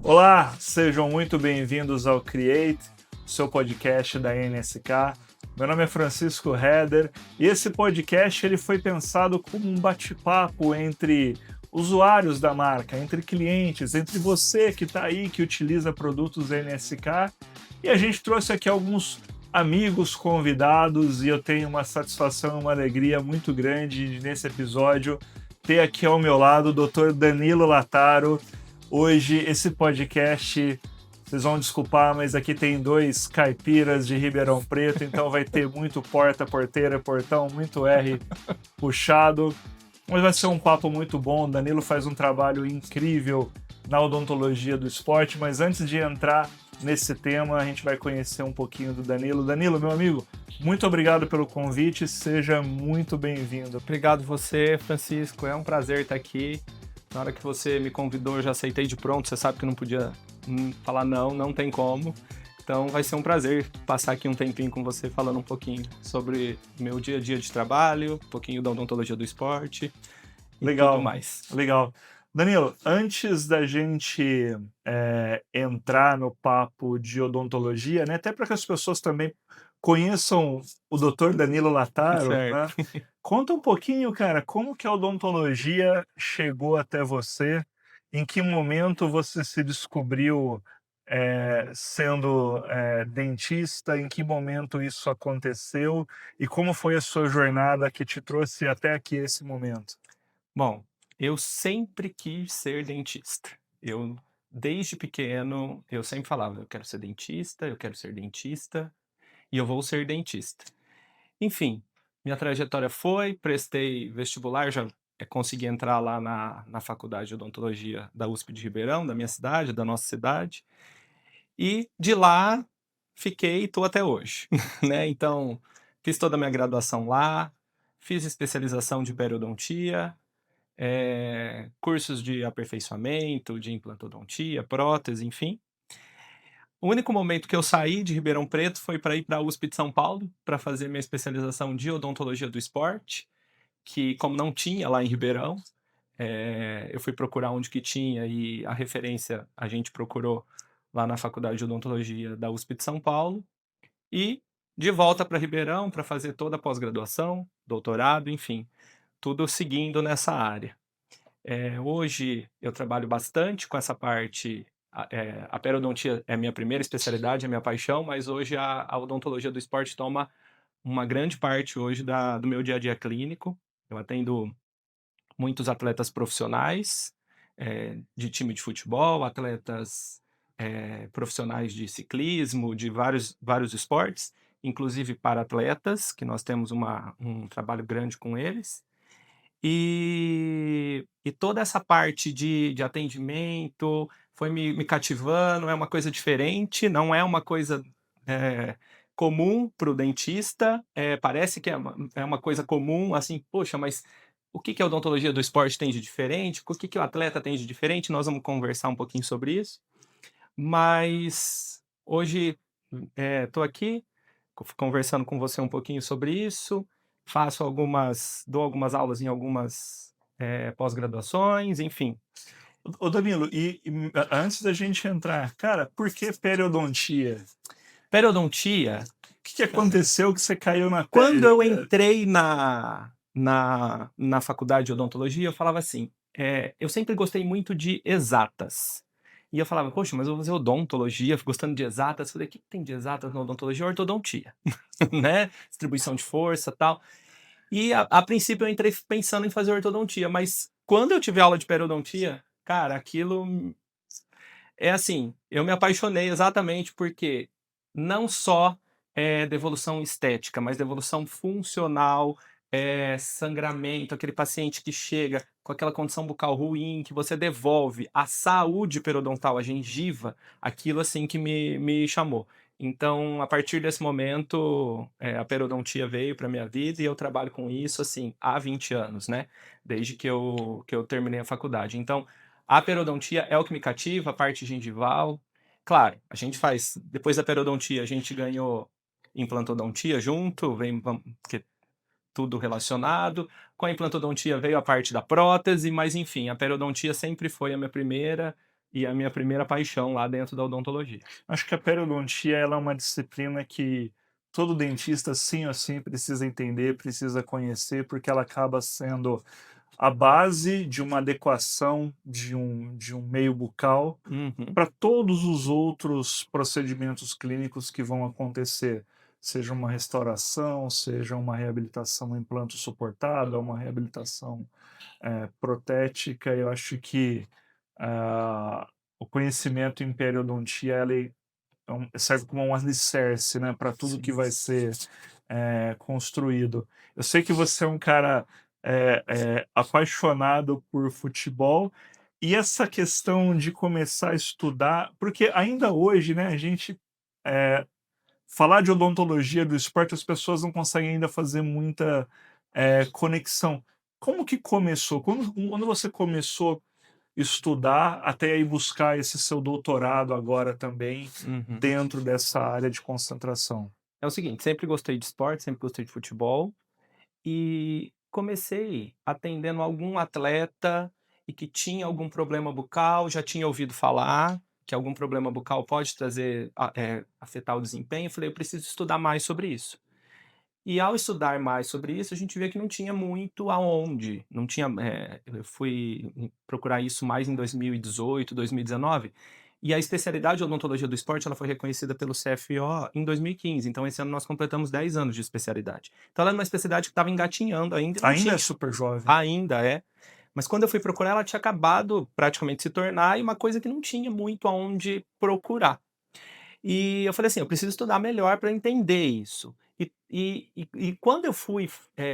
Olá, sejam muito bem-vindos ao Create, o seu podcast da NSK. Meu nome é Francisco Heder e esse podcast ele foi pensado como um bate-papo entre usuários da marca, entre clientes, entre você que está aí, que utiliza produtos NSK. E a gente trouxe aqui alguns amigos convidados e eu tenho uma satisfação, uma alegria muito grande nesse episódio ter aqui ao meu lado o Dr. Danilo Lattaro. Hoje, esse podcast, vocês vão desculpar, mas aqui tem dois caipiras de Ribeirão Preto, então vai ter muito porta, porteira, portão, muito R puxado. Mas vai ser um papo muito bom. O Danilo faz um trabalho incrível na odontologia do esporte, mas antes de entrar nesse tema, a gente vai conhecer um pouquinho do Danilo. Danilo, meu amigo, muito obrigado pelo convite, seja muito bem-vindo. Obrigado você, Francisco, é um prazer estar aqui. Na hora que você me convidou, eu já aceitei de pronto. Você sabe que eu não podia falar não tem como. Então vai ser um prazer passar aqui um tempinho com você falando um pouquinho sobre meu dia a dia de trabalho, um pouquinho da odontologia do esporte e tudo mais. Legal. Danilo, antes da gente entrar no papo de odontologia, né, até para que as pessoas também conheçam o Dr. Danilo Lattaro, né? Conta um pouquinho, cara, como que a odontologia chegou até você? Em que momento você se descobriu sendo dentista? Em que momento isso aconteceu? E como foi a sua jornada que te trouxe até aqui esse momento? Bom, eu sempre quis ser dentista. Desde pequeno, eu sempre falava, eu quero ser dentista e eu vou ser dentista. Enfim, minha trajetória foi, prestei vestibular, já consegui entrar lá na faculdade de odontologia da USP de Ribeirão, da minha cidade, da nossa cidade, e de lá fiquei e estou até hoje, né? Então, fiz toda a minha graduação lá, fiz especialização de periodontia, cursos de aperfeiçoamento, de implantodontia, prótese, enfim. O único momento que eu saí de Ribeirão Preto foi para ir para a USP de São Paulo, para fazer minha especialização de odontologia do esporte, que como não tinha lá em Ribeirão, eu fui procurar onde que tinha e a referência a gente procurou lá na Faculdade de Odontologia da USP de São Paulo. E de volta para Ribeirão para fazer toda a pós-graduação, doutorado, enfim, tudo seguindo nessa área. Hoje eu trabalho bastante com essa parte. A periodontia é a minha primeira especialidade, é a minha paixão, mas hoje a odontologia do esporte toma uma grande parte hoje do meu dia a dia clínico. Eu atendo muitos atletas profissionais, de time de futebol, atletas profissionais de ciclismo, de vários esportes, inclusive para atletas, que nós temos um trabalho grande com eles. E toda essa parte de atendimento foi me cativando, é uma coisa diferente, não é uma coisa comum para o dentista, parece que é uma coisa comum, assim, poxa, mas o que a odontologia do esporte tem de diferente? O que o atleta tem de diferente? Nós vamos conversar um pouquinho sobre isso. Mas hoje estou aqui conversando com você um pouquinho sobre isso, dou algumas aulas em algumas pós-graduações, enfim. Ô Danilo, antes da gente entrar, cara, por que periodontia? Periodontia. O que aconteceu que você caiu na Quando eu entrei na faculdade de odontologia, eu falava assim, eu sempre gostei muito de exatas. E eu falava, poxa, mas eu vou fazer odontologia, gostando de exatas. Falei, o que tem de exatas na odontologia? Ortodontia, né? Distribuição de força e tal. E a princípio eu entrei pensando em fazer ortodontia, mas quando eu tive aula de periodontia, cara, aquilo é assim, eu me apaixonei exatamente porque não só devolução estética, mas devolução funcional, sangramento, aquele paciente que chega com aquela condição bucal ruim, que você devolve a saúde periodontal, a gengiva, aquilo assim que me chamou. Então, a partir desse momento, a periodontia veio para minha vida e eu trabalho com isso assim há 20 anos, né? Desde que eu terminei a faculdade. Então, a periodontia é o que me cativa, a parte gengival. Claro, a gente faz. Depois da periodontia, a gente ganhou implantodontia junto, porque tudo relacionado. Com a implantodontia veio a parte da prótese, mas enfim, a periodontia sempre foi a minha primeira paixão lá dentro da odontologia. Acho que a periodontia ela é uma disciplina que todo dentista sim ou sim precisa entender, precisa conhecer, porque ela acaba sendo a base de uma adequação de um meio bucal Uhum, para todos os outros procedimentos clínicos que vão acontecer, seja uma restauração, seja uma reabilitação implanto suportado, uma reabilitação protética. Eu acho que o conhecimento em periodontia ele serve como um alicerce, né, para tudo que sim. vai ser construído. Eu sei que você é um cara apaixonado por futebol e essa questão de começar a estudar, porque ainda hoje, né, a gente eh, falar de odontologia do esporte, as pessoas não conseguem ainda fazer muita conexão. Como que começou? Quando você começou a estudar até ir buscar esse seu doutorado agora também Uhum. dentro dessa área de concentração? É o seguinte, sempre gostei de esporte, sempre gostei de futebol, e comecei atendendo algum atleta e que tinha algum problema bucal, já tinha ouvido falar que algum problema bucal pode trazer afetar o desempenho, falei: "Eu preciso estudar mais sobre isso". E ao estudar mais sobre isso, a gente vê que não tinha muito aonde, não tinha, eu fui procurar isso mais em 2018, 2019, e a especialidade de odontologia do esporte, ela foi reconhecida pelo CFO em 2015, então esse ano nós completamos 10 anos de especialidade. Então ela era uma especialidade que estava engatinhando ainda, não Ainda é tinha super jovem. ainda é, mas quando eu fui procurar ela tinha acabado praticamente de se tornar e uma coisa que não tinha muito aonde procurar. E eu falei assim: "Eu preciso estudar melhor para entender isso". E quando eu fui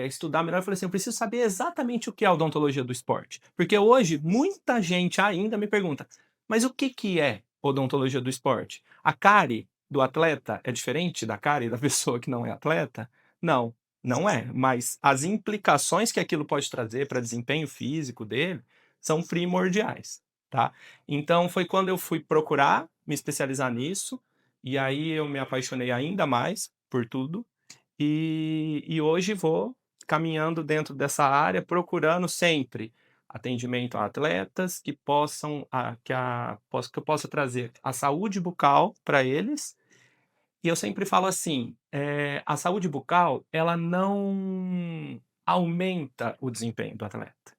estudar melhor, eu falei assim: "Eu preciso saber exatamente o que é a odontologia do esporte". Porque hoje muita gente ainda me pergunta: "Mas o que que é odontologia do esporte? A cárie do atleta é diferente da cárie da pessoa que não é atleta?". Não, não é, mas as implicações que aquilo pode trazer para desempenho físico dele são primordiais, tá. Então foi quando eu fui procurar me especializar nisso, e aí eu me apaixonei ainda mais por tudo, e hoje vou caminhando dentro dessa área, procurando sempre atendimento a atletas que possam que eu possa trazer a saúde bucal para eles, e eu sempre falo assim, a saúde bucal, ela não aumenta o desempenho do atleta,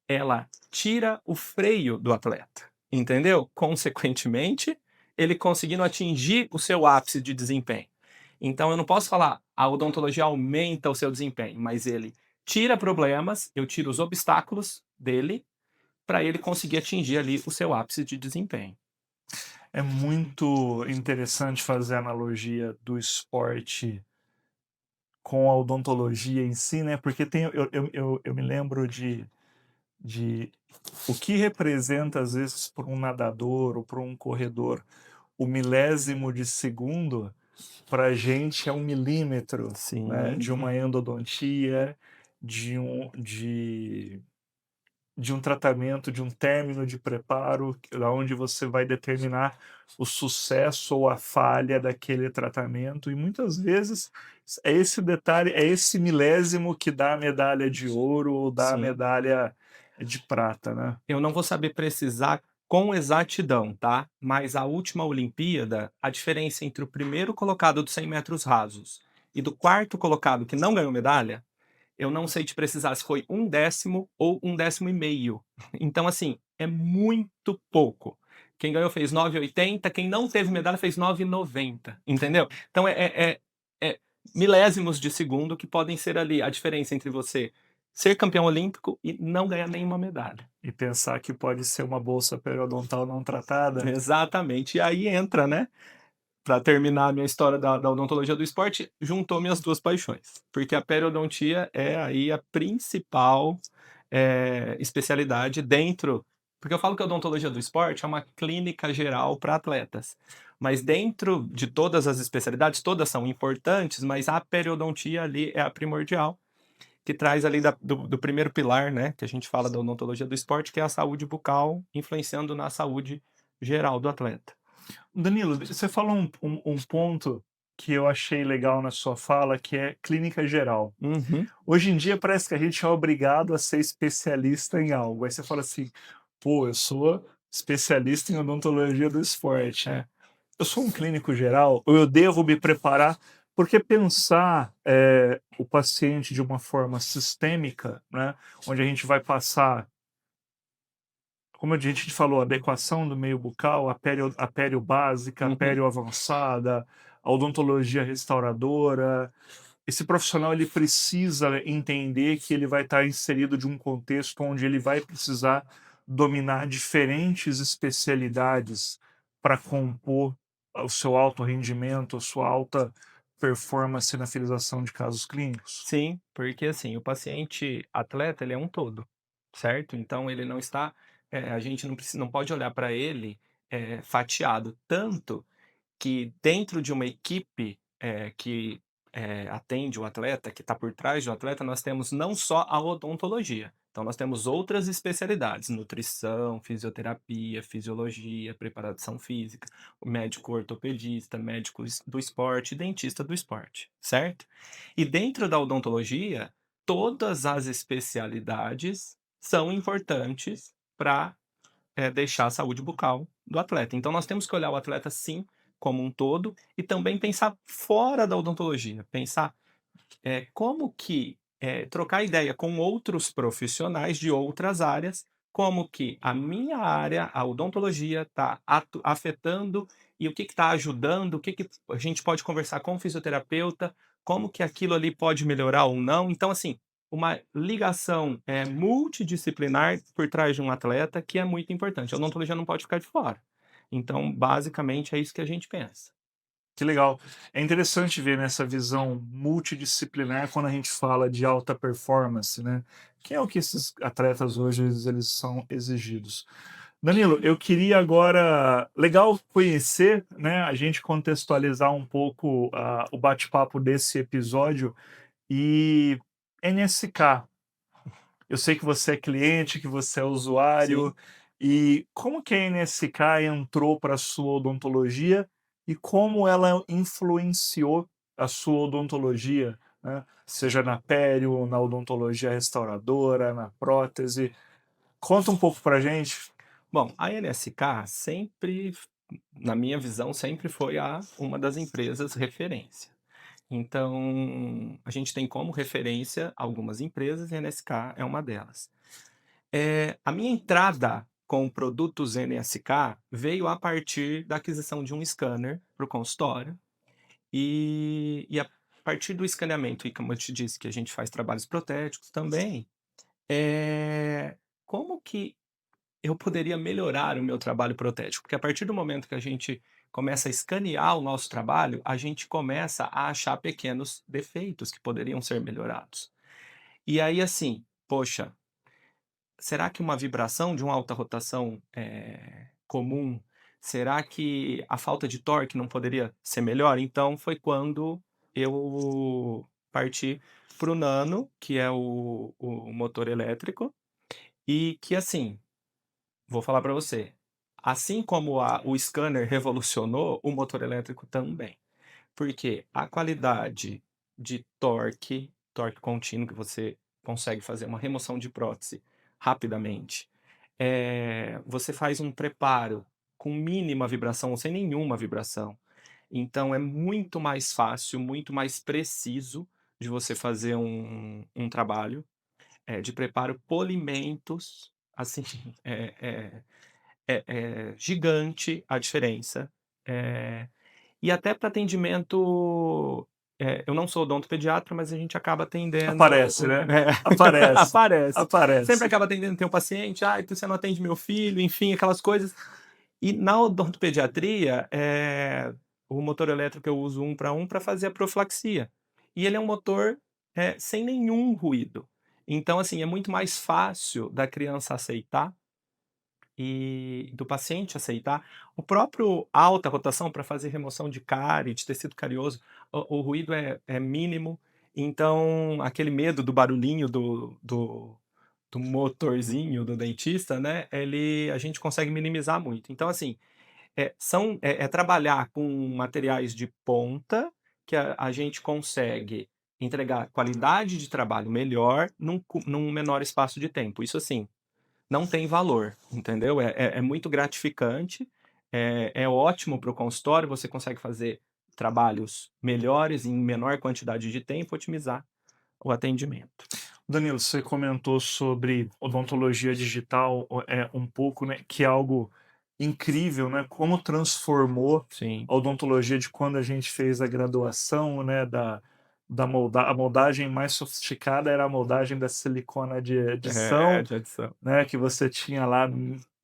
ela tira o freio do atleta, entendeu? Consequentemente, ele conseguindo atingir o seu ápice de desempenho. Então eu não posso falar: "A odontologia aumenta o seu desempenho", mas ele tira problemas, eu tiro os obstáculos dele, para ele conseguir atingir ali o seu ápice de desempenho. É muito interessante fazer a analogia do esporte com a odontologia em si, né? Porque eu me lembro de o que representa, às vezes, para um nadador ou para um corredor, o milésimo de segundo, para a gente é um milímetro, né, Sim, de uma endodontia, de um, de, de um tratamento, de um término de preparo, onde você vai determinar o sucesso ou a falha daquele tratamento. E muitas vezes é esse detalhe, é esse milésimo que dá a medalha de ouro ou dá a sim. medalha de prata, né? Eu não vou saber precisar com exatidão, tá? Mas a última Olimpíada, a diferença entre o primeiro colocado dos 100 metros rasos e do quarto colocado que não ganhou medalha, eu não sei te precisar se foi 1/10 ou 1/10 e meio. Então, assim, é muito pouco. Quem ganhou fez 9,80, quem não teve medalha fez 9,90, entendeu? Então é milésimos de segundo que podem ser ali a diferença entre você ser campeão olímpico e não ganhar nenhuma medalha. E pensar que pode ser uma bolsa periodontal não tratada. Exatamente. E aí entra, né, para terminar a minha história da odontologia do esporte, juntou minhas 2 paixões, porque a periodontia é aí a principal, especialidade dentro, porque eu falo que a odontologia do esporte é uma clínica geral para atletas, mas dentro de todas as especialidades, todas são importantes, mas a periodontia ali é a primordial, que traz ali do primeiro pilar, né, que a gente fala da odontologia do esporte, que é a saúde bucal, influenciando na saúde geral do atleta. Danilo, você falou um ponto que eu achei legal na sua fala, que é clínica geral. Uhum. Hoje em dia parece que a gente é obrigado a ser especialista em algo. Aí você fala assim: "Pô, eu sou especialista em odontologia do esporte. É. Eu sou um clínico geral ou eu devo me preparar?" Porque pensar, o paciente de uma forma sistêmica, né, onde a gente vai passar, como a gente falou, adequação do meio bucal, a pério básica, a Uhum. pério avançada, a odontologia restauradora. Esse profissional ele precisa entender que ele vai estar inserido de um contexto onde ele vai precisar dominar diferentes especialidades para compor o seu alto rendimento, a sua alta performance na finalização de casos clínicos. Sim, porque assim, o paciente atleta, ele é um todo, certo? Então ele não está, a gente não pode olhar para ele, fatiado, tanto que dentro de uma equipe, que, atende o atleta, que está por trás do atleta, nós temos não só a odontologia, então nós temos outras especialidades, nutrição, fisioterapia, fisiologia, preparação física, o médico ortopedista, médico do esporte, dentista do esporte, certo? E dentro da odontologia, todas as especialidades são importantes para deixar a saúde bucal do atleta. Então nós temos que olhar o atleta sim, como um todo, e também pensar fora da odontologia, pensar, como que, trocar ideia com outros profissionais de outras áreas, como que a minha área, a odontologia, está afetando e o que está ajudando, o que que a gente pode conversar com o fisioterapeuta, como que aquilo ali pode melhorar ou não. Então, assim, uma ligação, multidisciplinar por trás de um atleta que é muito importante. A odontologia não pode ficar de fora. Então, basicamente, é isso que a gente pensa. Que legal. É interessante ver nessa visão multidisciplinar quando a gente fala de alta performance, né? Que é o que esses atletas hoje eles são exigidos. Danilo, eu queria agora, legal conhecer, né, a gente contextualizar um pouco o bate-papo desse episódio e NSK. Eu sei que você é cliente, que você é Sim. usuário, e como que a NSK entrou para a sua odontologia e como ela influenciou a sua odontologia, né? Seja na pério, na odontologia restauradora, na prótese. Conta um pouco pra gente. Bom, a NSK sempre, na minha visão, sempre foi uma das empresas referência. Então, a gente tem como referência algumas empresas e a NSK é uma delas. A minha entrada com produtos NSK veio a partir da aquisição de um scanner para o consultório, e a partir do escaneamento, e como eu te disse que a gente faz trabalhos protéticos também, como que eu poderia melhorar o meu trabalho protético? Porque a partir do momento que a gente começa a escanear o nosso trabalho, a gente começa a achar pequenos defeitos que poderiam ser melhorados. E aí, assim, poxa, será que uma vibração de uma alta rotação comum, será que a falta de torque não poderia ser melhor? Então foi quando eu parti para o Nano, que é o motor elétrico, e que assim, vou falar para você, assim como o scanner revolucionou, o motor elétrico também. Porque a qualidade de torque contínuo, que você consegue fazer uma remoção de prótese rapidamente, você faz um preparo com mínima vibração ou sem nenhuma vibração. Então é muito mais fácil, muito mais preciso de você fazer um trabalho, de preparo polimentos, assim, é é é gigante a diferença. Eh, e até para atendimento, eu não sou odontopediatra, mas a gente acaba atendendo Aparece, né? é, Aparece, aparece. Sempre aparece. acaba atendendo, tem um paciente: "Ai, você não atende meu filho", enfim, aquelas coisas. E na odontopediatria, o motor elétrico eu uso 1 para 1 para fazer a profilaxia. E ele é um motor, sem nenhum ruído. Então, assim, é muito mais fácil da criança aceitar e do paciente aceitar. O próprio alta rotação para fazer remoção de cárie, de tecido carioso, o ruído é mínimo, então aquele medo do barulhinho do motorzinho do dentista, né, a gente consegue minimizar muito. Então assim, é trabalhar com materiais de ponta que a gente consegue entregar qualidade de trabalho melhor num menor espaço de tempo. Isso assim, não tem valor, entendeu? É muito gratificante, é ótimo para o consultório, você consegue fazer trabalhos melhores em menor quantidade de tempo, otimizar o atendimento. Danilo, você comentou sobre odontologia digital, um pouco, né, que é algo incrível, né? Como transformou Sim. a odontologia de quando a gente fez a graduação, né? A moldagem mais sofisticada era a moldagem da silicona de adição, De adição. né? Que você tinha lá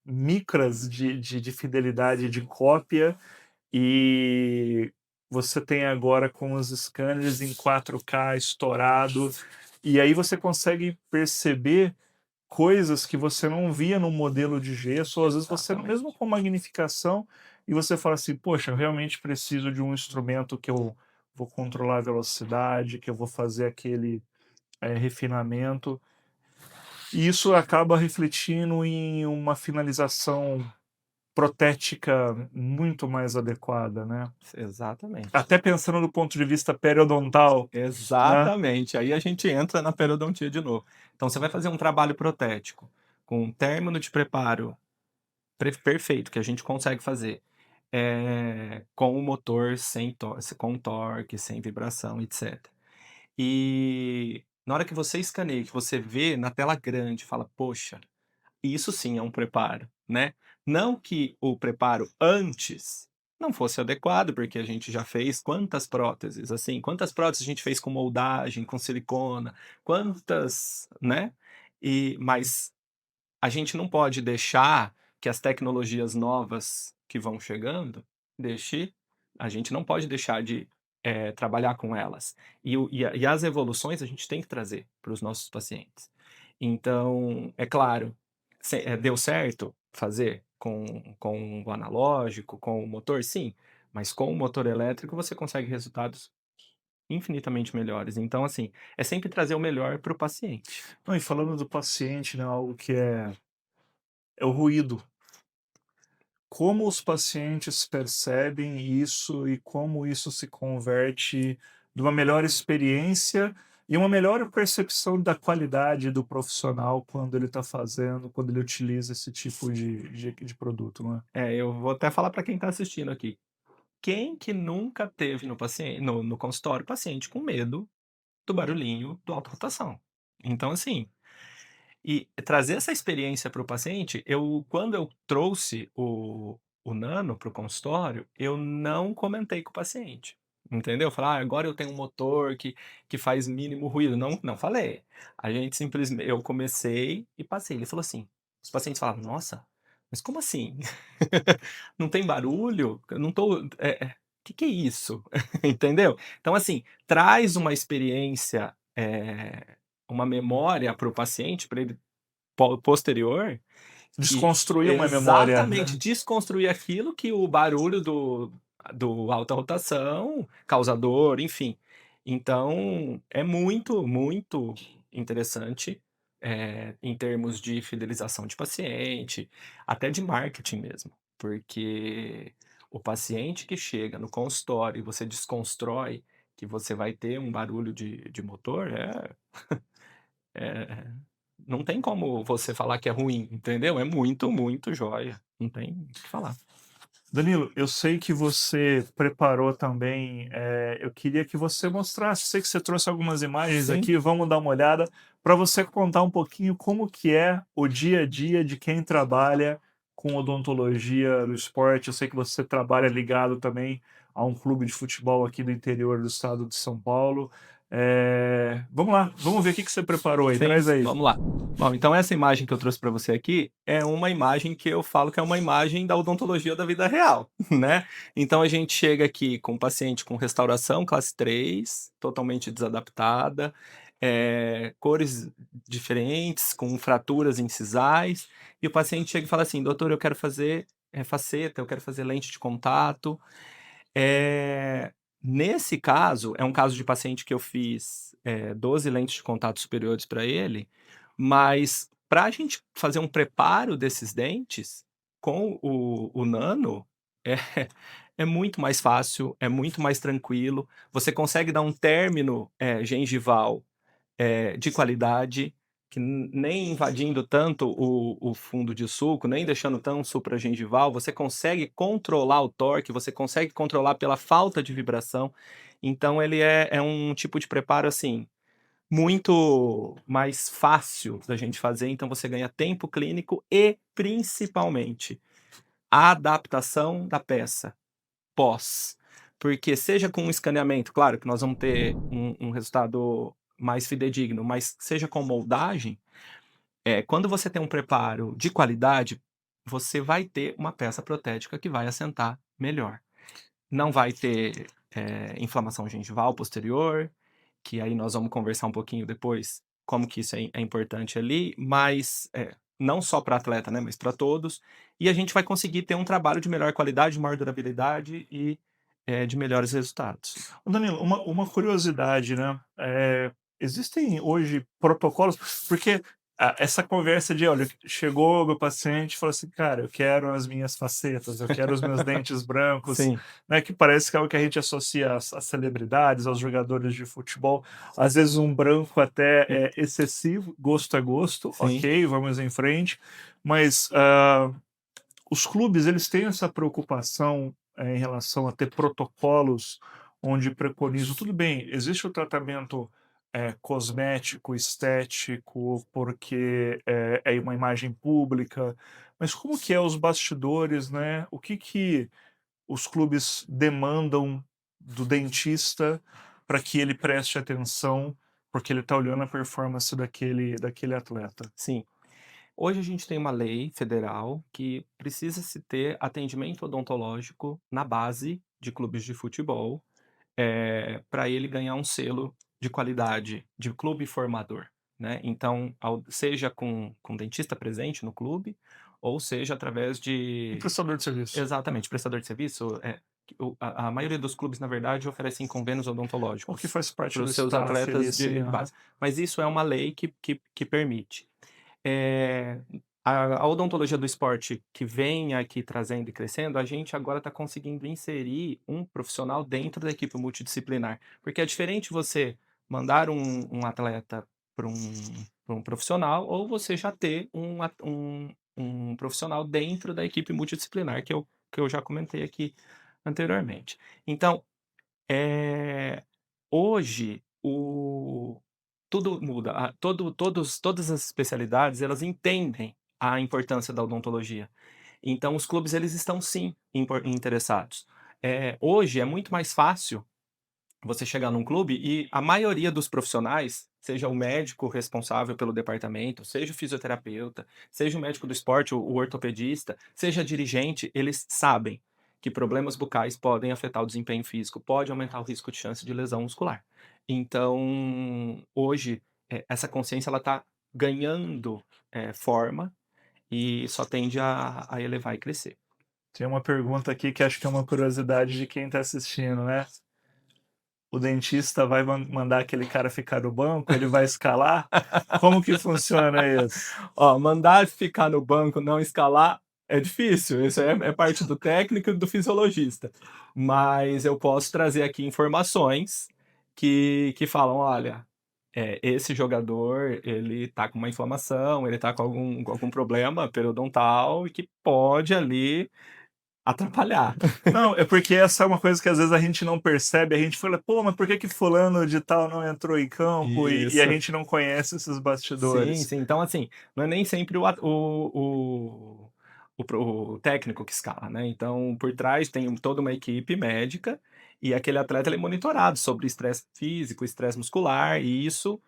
micras de fidelidade de cópia, e você tem agora com os scanners em 4K estourado, e aí você consegue perceber coisas que você não via no modelo de gesso, ou às vezes você, Exatamente. mesmo com magnificação, e você fala assim, poxa, eu realmente preciso de um instrumento que eu vou controlar a velocidade, que eu vou fazer aquele refinamento, e isso acaba refletindo em uma finalização protética muito mais adequada, né? Exatamente. Até pensando do ponto de vista periodontal, né? Exatamente. Aí a gente entra na periodontia de novo. Então você vai fazer um trabalho protético com um término de preparo perfeito, que a gente consegue fazer, com o motor com torque, sem vibração, etc. E na hora que você escaneia, que você vê na tela grande, fala: "Poxa, isso sim é um preparo", né. Não que o preparo antes não fosse adequado, porque a gente já fez quantas próteses, assim, quantas próteses a gente fez com moldagem, com silicona, quantas, né. Mas a gente não pode deixar que as tecnologias novas que vão chegando, deixe a gente não pode deixar de, trabalhar com elas. E as evoluções a gente tem que trazer para os nossos pacientes. Então, é claro, deu certo fazer com o analógico, com o motor? Sim, mas com o motor elétrico você consegue resultados infinitamente melhores. Então, assim, é sempre trazer o melhor para o paciente. Não, e falando do paciente, né, algo que é o ruído. Como os pacientes percebem isso e como isso se converte numa melhor experiência e uma melhor percepção da qualidade do profissional quando ele está fazendo, quando ele utiliza esse tipo de produto, não é? Eu vou até falar para quem está assistindo aqui. Quem que nunca teve no consultório paciente com medo do barulhinho do auto-rotação? Então, assim, e trazer essa experiência para o paciente, quando eu trouxe o Nano para o consultório, eu não comentei com o paciente, entendeu? Falar: "Ah, agora eu tenho um motor que faz mínimo ruído", não falei. A gente simplesmente eu comecei e passei. Ele falou assim, os pacientes falavam: "Nossa, mas como assim? Não tem barulho? Eu não tô, que é isso?" Entendeu? Então, assim, traz uma experiência, uma memória para o paciente, para ele posterior, que Desconstruir uma memória. exatamente, desconstruir aquilo que o barulho do alta rotação, causador, enfim. Então, é muito, muito interessante, em termos de fidelização de paciente, até de marketing mesmo, porque o paciente que chega no consultório e você desconstrói que você vai ter um barulho de motor, é não tem como você falar que é ruim, entendeu? É muito, muito jóia, não tem o que falar. Danilo, eu sei que você preparou também, eu queria que você mostrasse, sei que você trouxe algumas imagens Sim. aqui, vamos dar uma olhada, para você contar um pouquinho como que é o dia a dia de quem trabalha com odontologia do esporte. Eu sei que você trabalha ligado também a um clube de futebol aqui do interior do estado de São Paulo. Vamos lá, vamos ver o que que você preparou aí, Sim, traz aí. vamos lá. Bom, então essa imagem que eu trouxe para você aqui é uma imagem que eu falo que é uma imagem da odontologia da vida real, né. Então a gente chega aqui com um paciente com restauração classe 3, totalmente desadaptada, cores diferentes, com fraturas incisais, e o paciente chega e fala assim: "Doutor, eu quero fazer, faceta, eu quero fazer lente de contato". Eh, Nesse caso, é um caso de paciente que eu fiz, 12 lentes de contato superiores para ele, mas para a gente fazer um preparo desses dentes com o Nano, é é muito mais fácil, é muito mais tranquilo, você consegue dar um término, gengival, de qualidade, que nem invadindo tanto o fundo de suco, nem deixando tão supragengival, você consegue controlar o torque, você consegue controlar pela falta de vibração, então ele é um tipo de preparo, assim, muito mais fácil da gente fazer, então você ganha tempo clínico e, principalmente, a adaptação da peça pós. Porque seja com um escaneamento, claro que nós vamos ter um resultado mais fidedigno, mas seja com moldagem, quando você tem um preparo de qualidade, você vai ter uma peça protética que vai assentar melhor. Não vai ter, inflamação gengival posterior, que aí nós vamos conversar um pouquinho depois, como que isso é importante ali, mas, não só para atleta, né, mas para todos, e a gente vai conseguir ter um trabalho de melhor qualidade, de maior durabilidade e, de melhores resultados. Ô Danilo, uma curiosidade, né? Existem hoje protocolos, porque essa conversa de, olha, chegou o meu paciente e falou assim, cara, eu quero as minhas facetas, eu quero os meus dentes brancos, Sim, né? Que parece que é algo que a gente associa às celebridades, aos jogadores de futebol. Às vezes um branco até é excessivo, gosto é gosto, sim, ok, vamos em frente, mas os clubes eles têm essa preocupação em relação a ter protocolos onde preconizam, tudo bem, existe o tratamento cosmético, estético, porque é uma imagem pública, mas como que é os bastidores, né? O que que os clubes demandam do dentista para que ele preste atenção, porque ele está olhando a performance daquele atleta? sim. Hoje a gente tem uma lei federal que precisa se ter atendimento odontológico na base de clubes de futebol, para ele ganhar um selo de qualidade de clube formador, né. Então, seja com dentista presente no clube, ou seja através Um de prestador de serviço. exatamente, prestador de serviço, a maioria dos clubes, na verdade, oferecem convênios O que odontológicos faz parte para do os seus staff ali, atletas sim, de aham. base, mas isso é uma lei que permite. Eh, a odontologia do esporte que vem aqui trazendo e crescendo, a gente agora está conseguindo inserir um profissional dentro da equipe multidisciplinar, porque é diferente você mandar um atleta para um profissional ou você já ter um profissional dentro da equipe multidisciplinar que eu já comentei aqui anteriormente. Então, eh, hoje tudo muda, todas as especialidades, elas entendem a importância da odontologia. Então os clubes, eles estão sim interessados. Hoje é muito mais fácil você chegar num clube e a maioria dos profissionais, seja o médico responsável pelo departamento, seja o fisioterapeuta, seja o médico do esporte, o ortopedista, seja dirigente, eles sabem que problemas bucais podem afetar o desempenho físico, pode aumentar o risco de chance de lesão muscular. Então, hoje, essa consciência ela está ganhando, forma e só tende a elevar e crescer. Tem uma pergunta aqui que acho que é uma curiosidade de quem está assistindo, né? O dentista vai mandar aquele cara ficar no banco? Ele vai escalar? Como que funciona isso? Ó, mandar ficar no banco, não escalar, é difícil, isso é parte do técnico e do fisiologista. Mas eu posso trazer aqui informações que falam: "Olha, esse jogador, ele tá com uma inflamação, ele tá com algum problema periodontal e que pode ali atrapalhar". Não, é porque essa é uma coisa que às vezes a gente não percebe, a gente fala, pô, mas por que que fulano de tal não entrou em campo e a Isso. gente não conhece esses Sim, bastidores? sim. Então, assim, não é nem sempre o técnico que escala, né. Então, por trás tem toda uma equipe médica, e aquele atleta ele é monitorado sobre estresse físico, estresse muscular, e isso,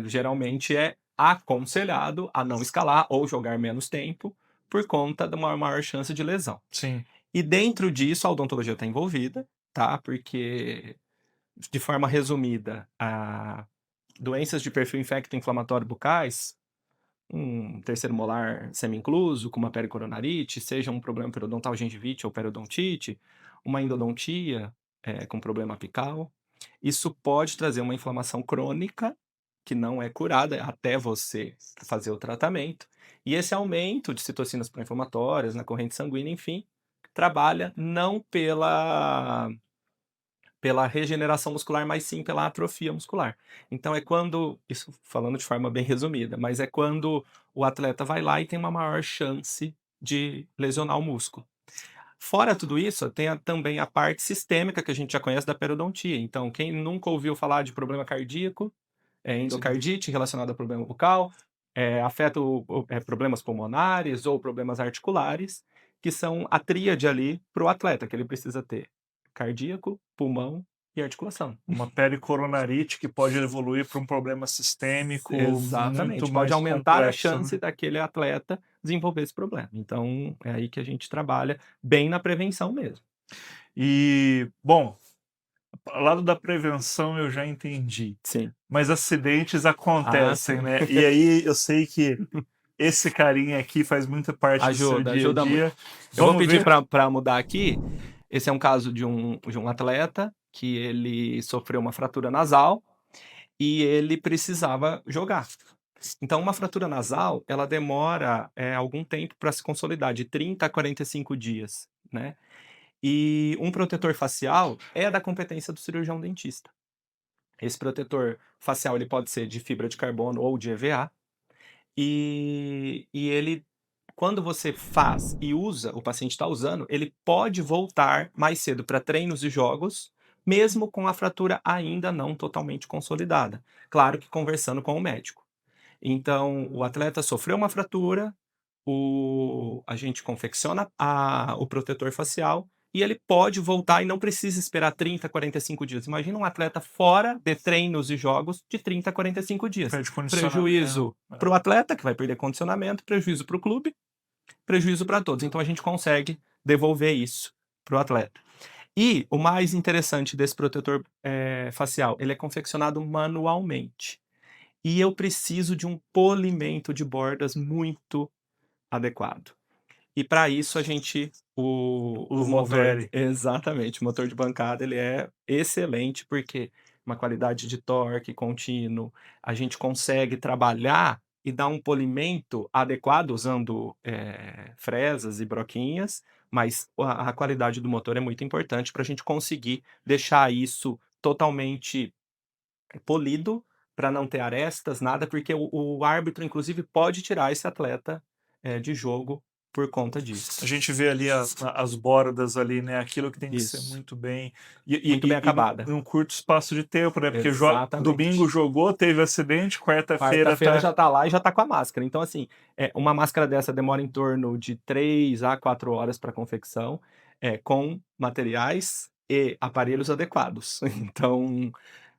geralmente é aconselhado a não escalar ou jogar menos tempo, por conta de uma maior chance de lesão. Sim. E dentro disso a odontologia está envolvida, tá, porque, de forma resumida, a doenças de perfil infecto-inflamatório bucais, um terceiro molar semi-incluso, com uma pericoronarite, seja um problema periodontal, gengivite ou periodontite, uma endodontia, com problema apical. Isso pode trazer uma inflamação crônica, que não é curada até você fazer o tratamento, e esse aumento de citocinas pró-inflamatórias na corrente sanguínea, enfim, trabalha não pela regeneração muscular, mas sim pela atrofia muscular. Então é quando, isso falando de forma bem resumida, mas é quando o atleta vai lá e tem uma maior chance de lesionar o músculo. Fora tudo isso, tem também a parte sistêmica que a gente já conhece da periodontia. Então, quem nunca ouviu falar de problema cardíaco, endocardite relacionada a problema bucal, afeta problemas pulmonares ou problemas articulares, que são a tríade ali para o atleta, que ele precisa ter cardíaco, pulmão e articulação. Uma pericoronarite que pode evoluir para um problema sistêmico Exatamente, muito pode mais aumentar a complexo, chance né? daquele atleta desenvolver esse problema. Então, é aí que a gente trabalha bem na prevenção mesmo. E, bom, ao lado da prevenção eu já entendi, Sim. mas acidentes acontecem, sim. né? E aí eu sei que esse carinha aqui faz muita parte do seu dia a Ajuda muito. dia. Eu vou Vamos pedir ver. para mudar aqui. Esse é um caso de um atleta que ele sofreu uma fratura nasal e ele precisava jogar. Então, uma fratura nasal, ela demora algum tempo para se consolidar, de 30 a 45 dias, né? E um protetor facial é da competência do cirurgião dentista. Esse protetor facial ele pode ser de fibra de carbono ou de EVA. E ele, quando você faz e usa, o paciente está usando, ele pode voltar mais cedo para treinos e jogos, mesmo com a fratura ainda não totalmente consolidada. Claro que conversando com o médico. Então, o atleta sofreu uma fratura, a gente confecciona o protetor facial e ele pode voltar e não precisa esperar 30, 45 dias. Imagina um atleta fora de treinos e jogos de 30 a 45 dias. Perde Prejuízo condicionamento. para o atleta, que vai perder condicionamento, prejuízo para o clube, prejuízo para todos. Então a gente consegue devolver isso para o atleta. E o mais interessante desse protetor facial, ele é confeccionado manualmente. E eu preciso de um polimento de bordas muito adequado. E para isso a gente o Usa motor Volvere. exatamente, o motor de bancada ele é excelente, porque uma qualidade de torque contínuo, a gente consegue trabalhar e dar um polimento adequado usando, fresas e broquinhas, mas a qualidade do motor é muito importante para a gente conseguir deixar isso totalmente polido, para não ter arestas, nada, porque o árbitro inclusive pode tirar esse atleta, de jogo por conta disso. A gente vê ali as bordas ali, né? Aquilo que tem que ser Isso. muito bem. Muito bem acabada. Num curto espaço de tempo, né? Porque Exatamente. domingo jogou, teve acidente, quarta-feira Já tá lá e já tá com a máscara. Então, assim, uma máscara dessa demora em torno de 3 a 4 horas para confecção, com materiais e aparelhos adequados. Então,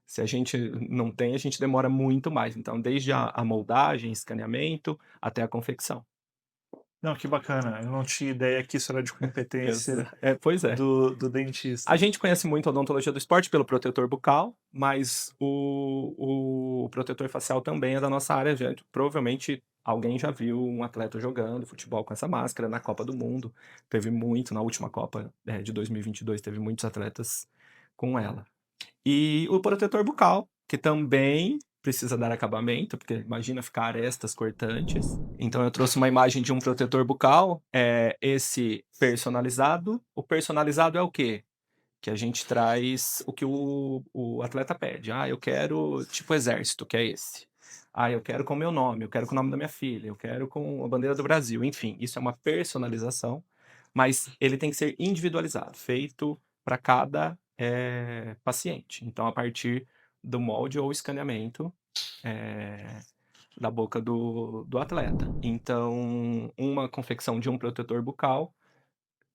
se a gente não tem, a gente demora muito mais. Então, desde a moldagem, escaneamento, até a confecção. Não, que bacana. Eu não tinha ideia que isso era de competência Pois é. do dentista. A gente conhece muito a odontologia do esporte pelo protetor bucal, mas o protetor facial também é da nossa área. Provavelmente alguém já viu um atleta jogando futebol com essa máscara na Copa do Mundo. Teve muito, na última Copa de 2022, teve muitos atletas com ela. E o protetor bucal, que também precisa dar acabamento, porque imagina ficar arestas cortantes. Então eu trouxe uma imagem de um protetor bucal, esse personalizado. O personalizado é o quê? Que a gente traz o que o atleta pede. Eu quero tipo exército, que é esse. Eu quero com o meu nome, eu quero com o nome da minha filha, eu quero com a bandeira do Brasil. Enfim, isso é uma personalização, mas ele tem que ser individualizado, feito para cada paciente. Então, a partir do molde ou escaneamento da boca do atleta. Então, uma confecção de um protetor bucal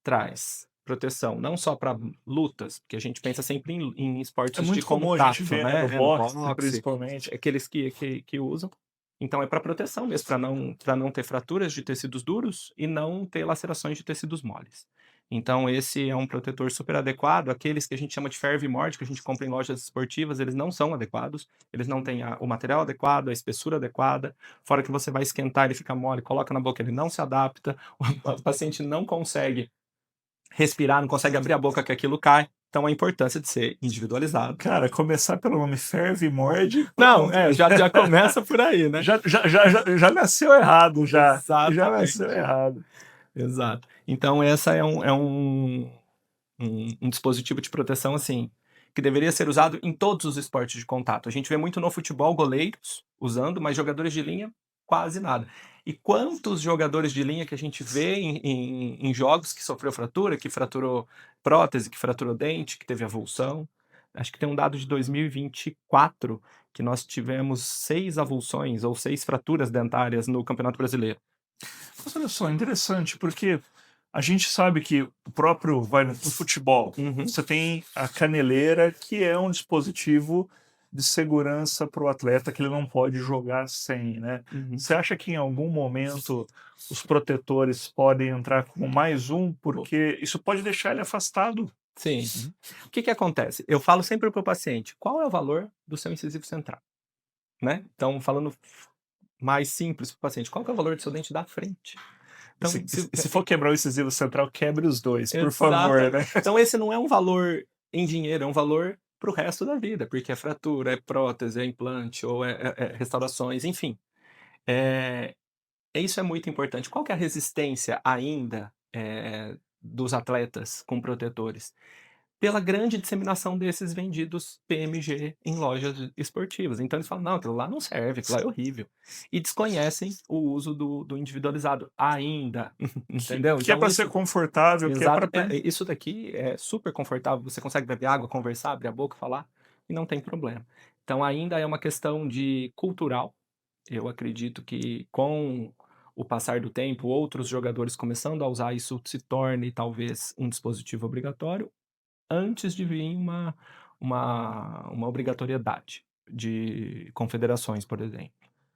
traz proteção não só para lutas, porque a gente pensa sempre em esportes É de muito comum a contato, gente ver, né? no boxe, boxe, principalmente. aqueles que usam. Então é para proteção mesmo, para não ter fraturas de tecidos duros e não ter lacerações de tecidos moles. Então esse é um protetor super adequado. Aqueles que a gente chama de ferve morde, que a gente compra em lojas esportivas, eles não são adequados, eles não têm o material adequado, a espessura adequada. Fora que você vai esquentar, ele fica mole, coloca na boca, ele não se adapta, o paciente não consegue respirar, não consegue abrir a boca que aquilo cai. Então a importância de ser individualizado. Cara, começar pelo nome ferve e morde. Não, já começa por aí, né? Já nasceu errado, já. Exatamente. Já nasceu errado. Exato. Então essa é um dispositivo de proteção, assim, que deveria ser usado em todos os esportes de contato. A gente vê muito no futebol goleiros usando, mas jogadores de linha, quase nada. E quantos jogadores de linha que a gente vê em jogos que sofreu fratura, que fraturou prótese, que fraturou dente, que teve avulsão. Acho que tem um dado de 2024 que nós tivemos 6 avulsões ou 6 fraturas dentárias no Campeonato Brasileiro. Mas olha só, interessante, porque a gente sabe que o próprio, vai no futebol, Uhum. você tem a caneleira, que é um dispositivo de segurança para o atleta que ele não pode jogar sem, né? Uhum. Você acha que em algum momento os protetores podem entrar como mais um, porque isso pode deixar ele afastado? Sim. O que acontece? Eu falo sempre para o paciente: qual é o valor do seu incisivo central, né? Então, falando mais simples para o paciente, qual que é o valor do seu dente da frente? E Então, se for quebrar o incisivo central, quebre os dois, por favor, exato. né? Então esse não é um valor em dinheiro, é um valor para o resto da vida, porque é fratura, é prótese, é implante ou é restaurações, enfim. Eh, isso é muito importante. Qual que é a resistência ainda, dos atletas com protetores? Pela grande disseminação desses vendidos PMG em lojas esportivas. Então eles falam: "Não, aquilo lá não serve, aquilo lá é horrível". E desconhecem o uso do individualizado ainda, entendeu? Que é Então para ser isso confortável, que é para. exato. Isso daqui é super confortável, você consegue beber água, conversar, abrir a boca, falar, e não tem problema. Então ainda é uma questão de cultural. Eu acredito que com o passar do tempo, outros jogadores começando a usar, isso se torne talvez um dispositivo obrigatório, antes de vir uma obrigatoriedade de confederações, por exemplo.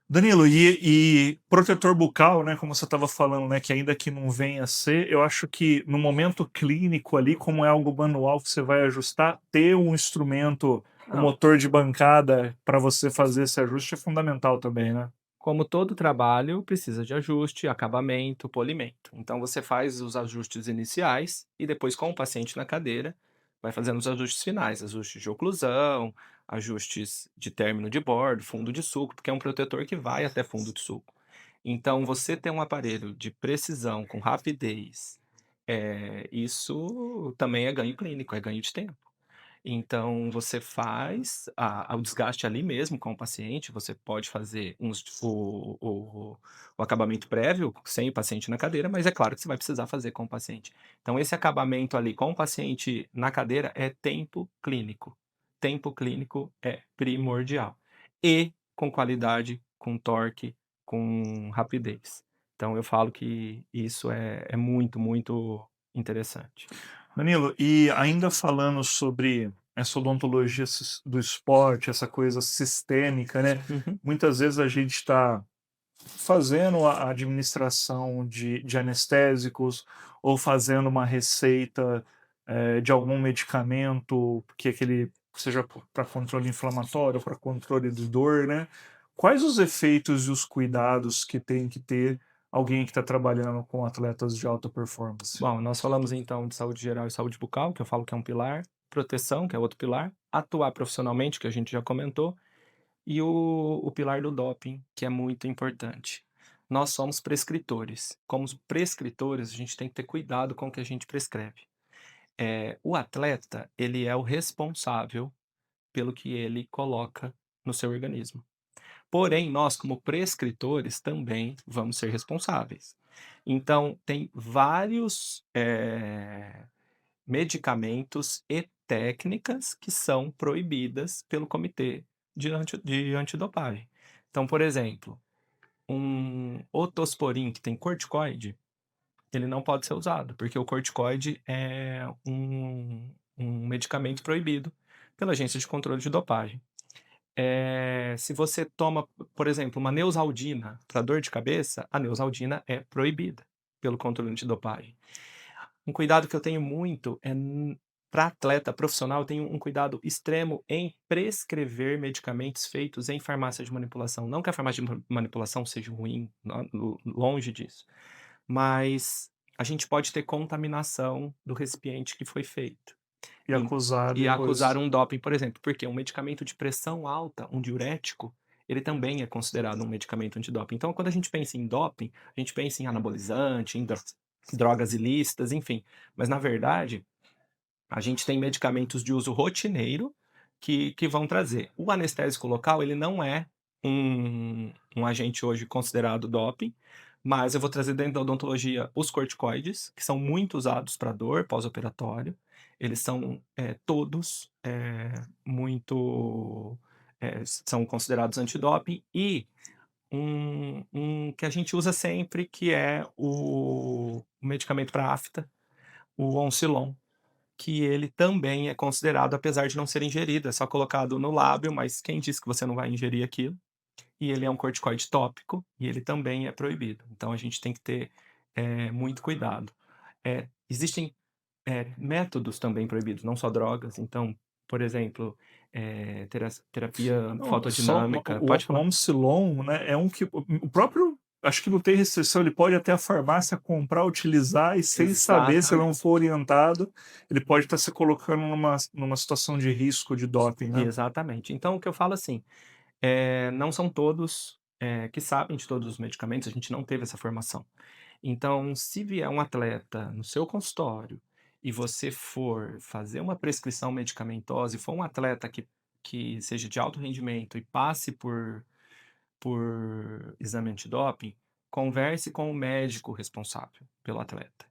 Danilo, e protetor bucal, né, como você estava falando, né, que ainda que não venha a ser, eu acho que no momento clínico ali, como é algo manual que você vai ajustar, ter um instrumento, um Não, motor de bancada para você fazer esse ajuste é fundamental também, né? como todo trabalho, precisa de ajuste, acabamento, polimento. Então você faz os ajustes iniciais e depois, com o paciente na cadeira, vai fazendo os ajustes finais, ajustes de oclusão, ajustes de término de bordo, fundo de sulco, porque é um protetor que vai até fundo de sulco. Então, você ter um aparelho de precisão, com rapidez, isso também é ganho clínico, é ganho de tempo. Então você faz o desgaste ali mesmo com o paciente, você pode fazer o acabamento prévio sem o paciente na cadeira, mas é claro que você vai precisar fazer com o paciente. Então esse acabamento ali com o paciente na cadeira é tempo clínico. Tempo clínico é primordial. E com qualidade, com torque, com rapidez. Então eu falo que isso é muito, muito interessante. Danilo, e ainda falando sobre essa odontologia do esporte, essa coisa sistêmica, né? Uhum. Muitas vezes a gente está fazendo a administração de anestésicos ou fazendo uma receita de algum medicamento, que aquele seja para controle inflamatório, para controle de dor, né? Quais os efeitos e os cuidados que tem que ter alguém que está trabalhando com atletas de alta performance? Bom, nós falamos então de saúde geral e saúde bucal, que eu falo que é um pilar, proteção, que é outro pilar, atuar profissionalmente, que a gente já comentou, e o pilar do doping, que é muito importante. Nós somos prescritores. Como prescritores, a gente tem que ter cuidado com o que a gente prescreve. O atleta, ele é o responsável pelo que ele coloca no seu organismo. Porém, nós, como prescritores, também vamos ser responsáveis. Então, tem vários medicamentos e técnicas que são proibidas pelo comitê de antidopagem. Então, por exemplo, um otosporin que tem corticoide, ele não pode ser usado, porque o corticoide é um medicamento proibido pela Agência de Controle de Dopagem. Se você toma, por exemplo, uma Neosaldina para dor de cabeça, a Neosaldina é proibida pelo controle antidopagem. Um cuidado que eu tenho muito é para atleta profissional, eu tenho um cuidado extremo em prescrever medicamentos feitos em farmácia de manipulação. Não que a farmácia de manipulação seja ruim, longe disso, mas a gente pode ter contaminação do recipiente que foi feito. E E acusar e acusar depois. um doping, por exemplo, porque um medicamento de pressão alta, um diurético, ele também é considerado um medicamento antidoping. Então, quando a gente pensa em doping, a gente pensa em anabolizante, drogas ilícitas, enfim. Mas, na verdade, a gente tem medicamentos de uso rotineiro que vão trazer. O anestésico local, ele não é um agente hoje considerado doping, mas eu vou trazer dentro da odontologia os corticoides, que são muito usados para dor pós-operatório. Eles são todos são considerados antidoping. E um que a gente usa sempre, que é o medicamento para afta, o Oncilon, que ele também é considerado, apesar de não ser ingerido, é só colocado no lábio, mas quem disse que você não vai ingerir aquilo? E ele é um corticoide tópico e ele também é proibido. Então a gente tem que ter muito cuidado. Existem métodos também proibidos, não só drogas. Então, por exemplo, terapia Não, só fotodinâmica. Pode o falar. Oncilon, né, é um que o próprio, acho que não tem restrição, ele pode até a farmácia comprar, utilizar e sem saber, se não Exatamente. for orientado, ele pode estar se colocando numa situação de risco de doping, né? Exatamente. Então, o que eu falo assim, não são todos que sabem de todos os medicamentos, a gente não teve essa formação. Então, se vier um atleta no seu consultório e você for fazer uma prescrição medicamentosa e for um atleta que seja de alto rendimento e passe por exame antidoping, converse com o médico responsável pelo atleta,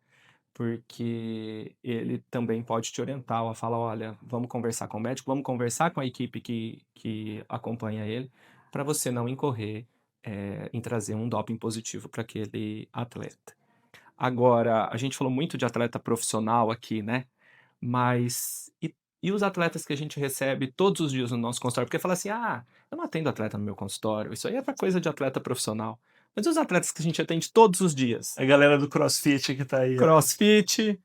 porque ele também pode te orientar ou falar: olha, vamos conversar com o médico, vamos conversar com a equipe que acompanha ele, para você não incorrer em trazer um doping positivo para aquele atleta. Agora, a gente falou muito de atleta profissional aqui, né? Mas e os atletas que a gente recebe todos os dias no nosso consultório? Porque fala assim: ah, eu não atendo atleta no meu consultório, isso aí é para coisa de atleta profissional. Mas e os atletas que a gente atende todos os dias? A galera do CrossFit que tá aí, ó. CrossFit,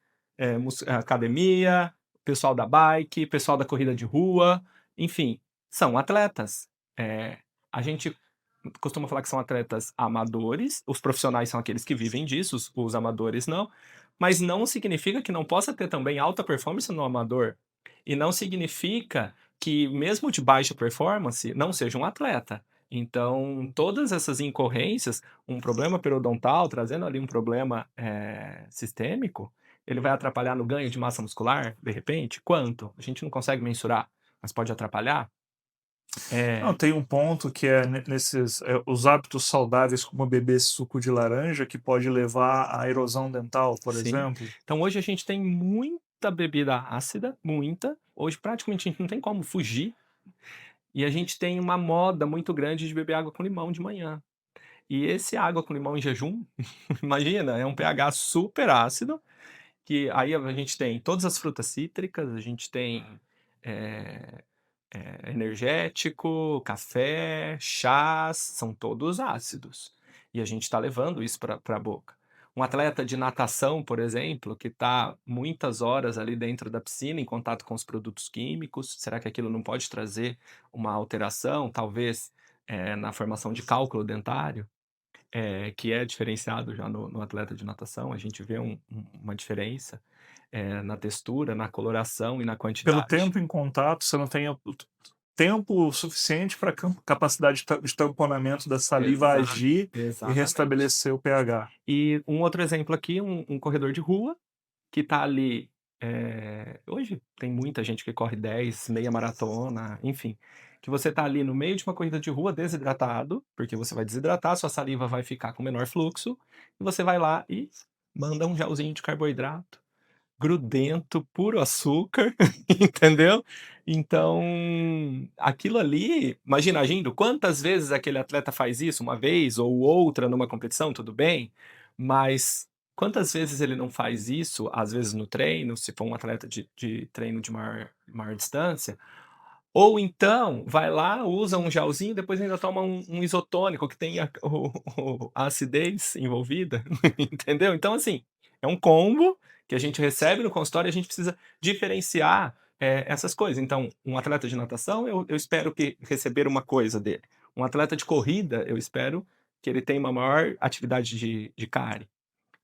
academia, pessoal da bike, pessoal da corrida de rua, enfim, são atletas. A gente costuma falar que são atletas amadores, os profissionais são aqueles que vivem disso, os amadores não, mas não significa que não possa ter também alta performance no amador. E não significa que, mesmo de baixa performance, não seja um atleta. Então, todas essas incorrências, um problema periodontal, trazendo ali um problema sistêmico, ele vai atrapalhar no ganho de massa muscular, de repente? Quanto? A gente não consegue mensurar, mas pode atrapalhar? Não, tem um ponto que é nesses os hábitos saudáveis, como beber suco de laranja, que pode levar à erosão dental, por Sim. exemplo. Então hoje a gente tem muita bebida ácida, muita. Hoje praticamente a gente não tem como fugir. E a gente tem uma moda muito grande de beber água com limão de manhã. E esse água com limão em jejum, imagina, é um pH super ácido, que aí a gente tem todas as frutas cítricas, a gente tem eh, energético, café, chás, são todos ácidos. E a gente está levando isso para a boca. Um atleta de natação, por exemplo, que está muitas horas ali dentro da piscina em contato com os produtos químicos, será que aquilo não pode trazer uma alteração, talvez na formação de cálculo dentário, que é diferenciado já no atleta de natação? A gente vê uma diferença na textura, na coloração e na Pelo quantidade. tempo em contato, você não tem o tempo suficiente para capacidade de tamponamento da saliva agir e Exatamente. restabelecer o pH. E um outro exemplo aqui, um corredor de rua que está ali, hoje tem muita gente que corre 10, meia maratona, enfim, que você está ali no meio de uma corrida de rua desidratado, porque você vai desidratar, sua saliva vai ficar com menor fluxo, e você vai lá e manda um gelzinho de carboidrato, grudento, puro açúcar, entendeu? Então, aquilo ali, imagina agindo, quantas vezes aquele atleta faz isso? Uma vez ou outra numa competição, tudo bem, mas quantas vezes ele não faz isso, às vezes no treino, se for um atleta de treino de maior distância, ou então vai lá, usa um gelzinho, depois ainda toma um isotônico que tem a acidez envolvida, entendeu? Então, assim, é um combo que a gente recebe no consultório e a gente precisa diferenciar, essas coisas. Então, um atleta de natação, eu espero que receber uma coisa dele. Um atleta de corrida, eu espero que ele tenha uma maior atividade de carne.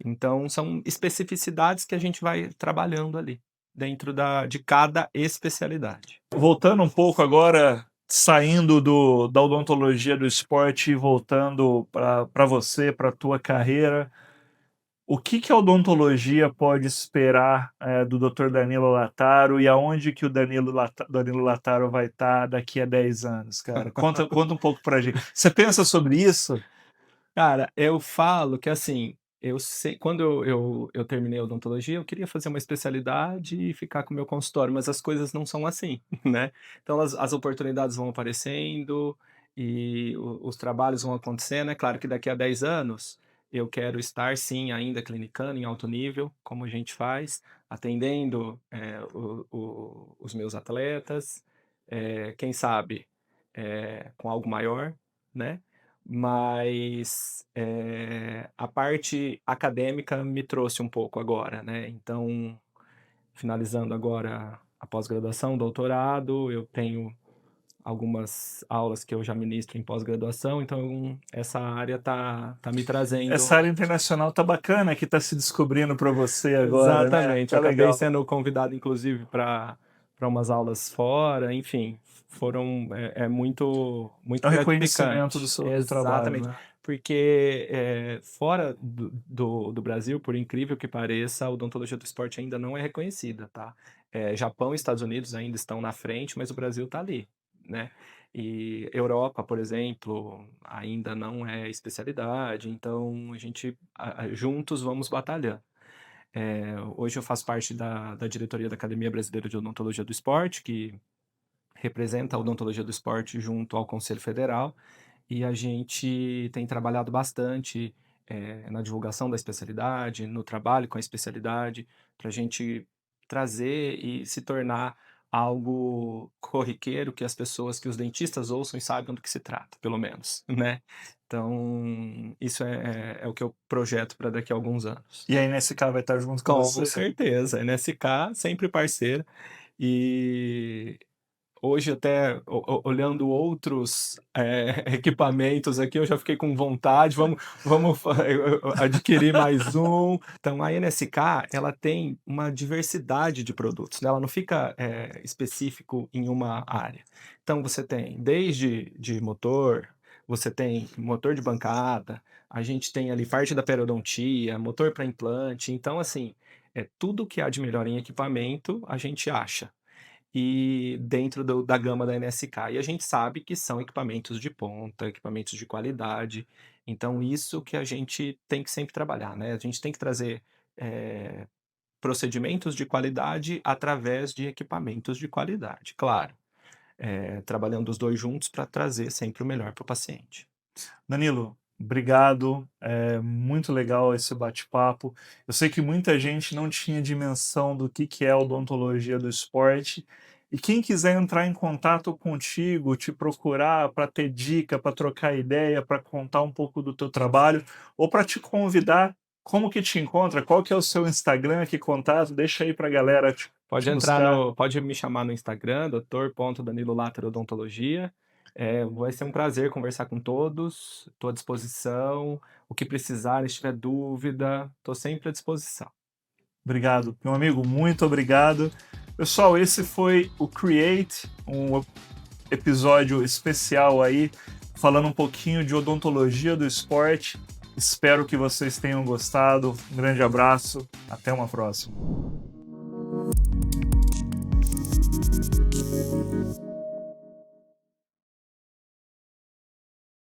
Então, são especificidades que a gente vai trabalhando ali, dentro de cada especialidade. Voltando um pouco agora, saindo da odontologia do esporte e voltando para você, para a tua carreira, o que a odontologia pode esperar do Dr. Danilo Lattaro e aonde que o Danilo Lattaro vai estar daqui a 10 anos, cara? Conta um pouco pra gente. Você pensa sobre isso? Cara, eu falo que assim, quando eu terminei a odontologia, eu queria fazer uma especialidade e ficar com o meu consultório, mas as coisas não são assim, né. Então as oportunidades vão aparecendo e os trabalhos vão acontecendo. É claro que daqui a 10 anos eu quero estar sim ainda clinicando em alto nível, como a gente faz, atendendo, os meus atletas, quem sabe, com algo maior, né. Mas, a parte acadêmica me trouxe um pouco agora, né, então, finalizando agora a pós-graduação, doutorado, eu tenho algumas aulas que eu já ministro em pós-graduação, então essa área tá me trazendo. Essa área internacional tá bacana, que tá se descobrindo para você agora, né? Exatamente, Tá eu acabei legal. sendo convidado inclusive para umas aulas fora, enfim, foram muito É um reconhecimento do gratificante. seu trabalho, Exatamente, né? porque, fora do Brasil, por incrível que pareça, a odontologia do esporte ainda não é reconhecida, tá. Japão e Estados Unidos ainda estão na frente, mas o Brasil tá ali, né. E Europa, por exemplo, ainda não é especialidade, então a gente juntos vamos batalhando. Hoje eu faço parte da diretoria da Academia Brasileira de Odontologia do Esporte, que representa a odontologia do esporte junto ao Conselho Federal, e a gente tem trabalhado bastante, na divulgação da especialidade, no trabalho com a especialidade, para a gente trazer e se tornar algo corriqueiro que as pessoas, que os dentistas ouçam e saibam do que se trata, pelo menos, né. Então, isso é o que eu projeto para daqui a alguns anos. E a NSK vai estar junto com Com você? certeza, a NSK sempre parceira, e hoje até olhando outros, equipamentos aqui, eu já fiquei com vontade, vamos adquirir mais um. Então a NSK, ela tem uma diversidade de produtos, né, ela não fica, específico em uma área. Então você tem desde de motor, você tem motor de bancada, a gente tem ali parte da periodontia, motor para implante, então assim, tudo que há de melhor em equipamento, a gente acha e dentro da gama da NSK. E a gente sabe que são equipamentos de ponta, equipamentos de qualidade, então isso que a gente tem que sempre trabalhar, né, a gente tem que trazer, procedimentos de qualidade através de equipamentos de qualidade, claro, trabalhando os 2 juntos para trazer sempre o melhor para o paciente. Danilo, obrigado. É muito legal esse bate-papo. Eu sei que muita gente não tinha dimensão do que é a odontologia do esporte. E quem quiser entrar em contato contigo, te procurar para ter dica, para trocar ideia, para contar um pouco do teu trabalho, ou para te convidar, como que te encontra? Qual que é o seu Instagram? Que contato? Deixa aí para a galera te buscar. Pode me chamar no Instagram, Dr. Lattaro Odontologia. Vai ser um prazer conversar com todos, estou à disposição, o que precisarem, se tiver dúvida, estou sempre à disposição. Obrigado, meu amigo, muito obrigado. Pessoal, esse foi o Create, um episódio especial aí, falando um pouquinho de odontologia do esporte. Espero que vocês tenham gostado. Um grande abraço, até uma próxima.